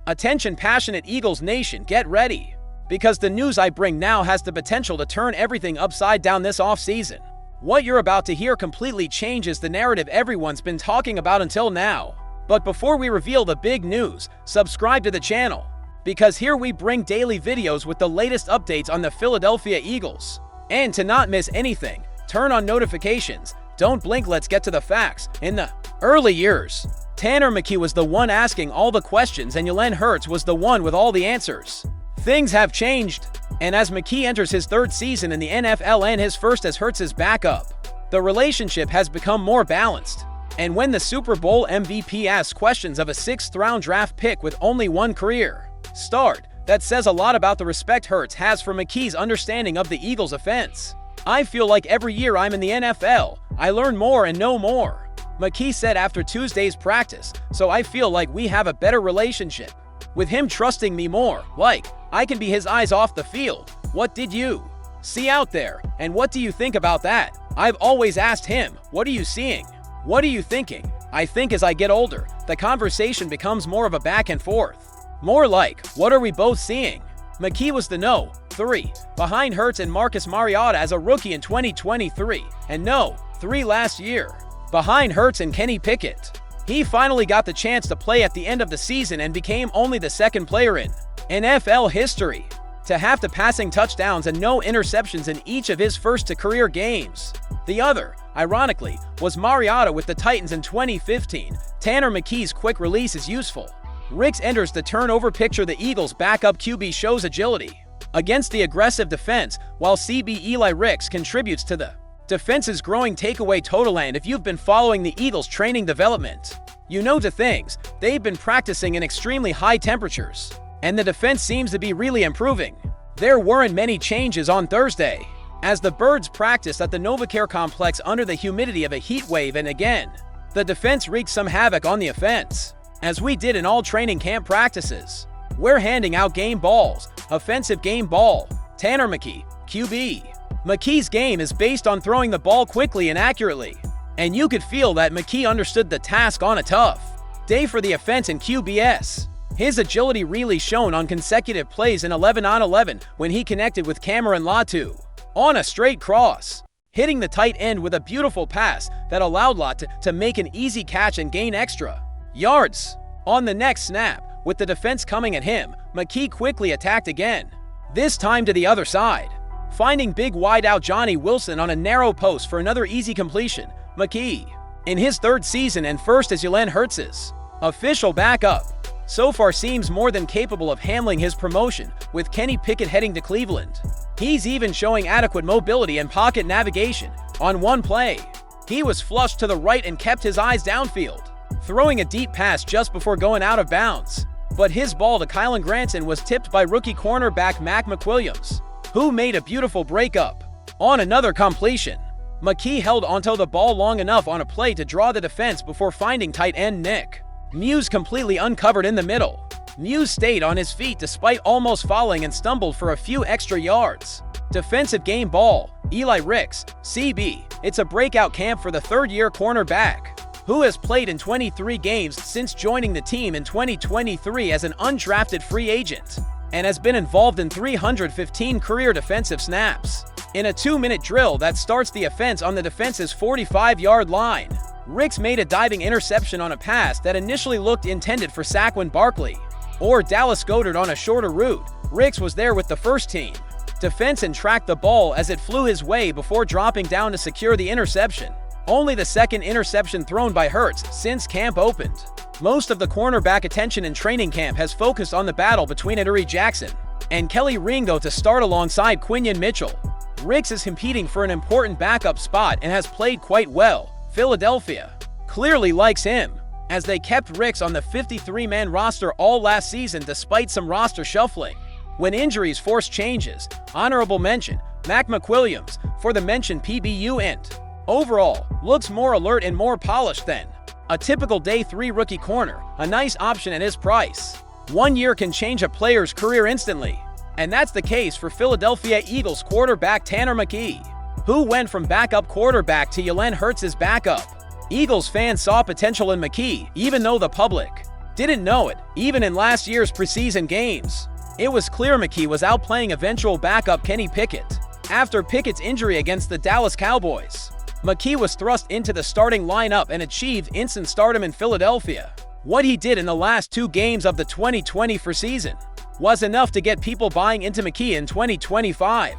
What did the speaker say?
Attention passionate Eagles Nation, get ready. Because the news I bring now has the potential to turn everything upside down this offseason. What you're about to hear completely changes the narrative everyone's been talking about until now. But before we reveal the big news, subscribe to the channel. Because here we bring daily videos with the latest updates on the Philadelphia Eagles. And to not miss anything, turn on notifications. Don't blink, let's get to the facts. In the early years, Tanner McKee was the one asking all the questions and Jalen Hurts was the one with all the answers. Things have changed, and as McKee enters his third season in the NFL and his first as Hurts' backup, the relationship has become more balanced. And when the Super Bowl MVP asks questions of a 6th-round draft pick with only one career start, that says a lot about the respect Hurts has for McKee's understanding of the Eagles' offense. I feel like every year I'm in the NFL, I learn more and know more, McKee said after Tuesday's practice, so I feel like we have a better relationship. With him trusting me more, like, I can be his eyes off the field. What did you see out there, and what do you think about that? I've always asked him, what are you seeing? What are you thinking? I think as I get older, the conversation becomes more of a back and forth. More like, what are we both seeing? McKee was the no. 3, behind Hurts and Marcus Mariota as a rookie in 2023, and no. 3 last year, behind Hurts and Kenny Pickett. He finally got the chance to play at the end of the season and became only the second player in NFL history to have the passing touchdowns and no interceptions in each of his first 2 career games. The other, ironically, was Mariota with the Titans in 2015. Tanner McKee's quick release is useful. Ricks enters the turnover picture. The Eagles' backup QB shows agility against the aggressive defense, while CB Eli Ricks contributes to the defense's growing takeaway total. And if you've been following the Eagles' training development, you know 2 things. They've been practicing in extremely high temperatures, and the defense seems to be really improving. There weren't many changes on Thursday, as the Birds practiced at the NovaCare complex under the humidity of a heat wave, and again, the defense wreaked some havoc on the offense. As we did in all training camp practices, we're handing out game balls, offensive game ball. Tanner McKee, QB. McKee's game is based on throwing the ball quickly and accurately, and you could feel that McKee understood the task on a tough day for the offense in QBS. His agility really shone on consecutive plays in 11-on-11 when he connected with Cameron Latu on a straight cross, hitting the tight end with a beautiful pass that allowed Latu to make an easy catch and gain extra yards. On the next snap, with the defense coming at him, McKee quickly attacked again, this time to the other side, finding big wideout Johnny Wilson on a narrow post for another easy completion. McKee, in his 3rd season and first as Jalen Hurts' official backup, so far seems more than capable of handling his promotion, with Kenny Pickett heading to Cleveland. He's even showing adequate mobility and pocket navigation. On one play, he was flushed to the right and kept his eyes downfield, throwing a deep pass just before going out of bounds. But his ball to Kylen Granson was tipped by rookie cornerback Mac McWilliams, who made a beautiful breakup on another completion. McKee held onto the ball long enough on a play to draw the defense before finding tight end Nick Muse completely uncovered in the middle. Muse stayed on his feet despite almost falling and stumbled for a few extra yards. Defensive game ball, Eli Ricks, CB. It's a breakout camp for the 3rd-year cornerback, who has played in 23 games since joining the team in 2023 as an undrafted free agent, and has been involved in 315 career defensive snaps. In a 2-minute drill that starts the offense on the defense's 45-yard line, Ricks made a diving interception on a pass that initially looked intended for Saquon Barkley or Dallas Goedert on a shorter route. Ricks was there with the first team defense and tracked the ball as it flew his way before dropping down to secure the interception. Only the 2nd interception thrown by Hurts since camp opened. Most of the cornerback attention in training camp has focused on the battle between Adoree Jackson and Kelly Ringo to start alongside Quinion Mitchell. Ricks is competing for an important backup spot and has played quite well. Philadelphia clearly likes him, as they kept Ricks on the 53-man roster all last season despite some roster shuffling when injuries forced changes. Honorable mention, Mac McWilliams, for the mentioned PBU end. Overall, looks more alert and more polished than a typical day 3 rookie corner, a nice option at his price. 1 year can change a player's career instantly, and that's the case for Philadelphia Eagles quarterback Tanner McKee, who went from backup quarterback to Jalen Hurts' backup. Eagles fans saw potential in McKee, even though the public didn't know it, even in last year's preseason games. It was clear McKee was outplaying eventual backup Kenny Pickett. After Pickett's injury against the Dallas Cowboys, McKee was thrust into the starting lineup and achieved instant stardom in Philadelphia. What he did in the last 2 games of the 2024 season was enough to get people buying into McKee in 2025.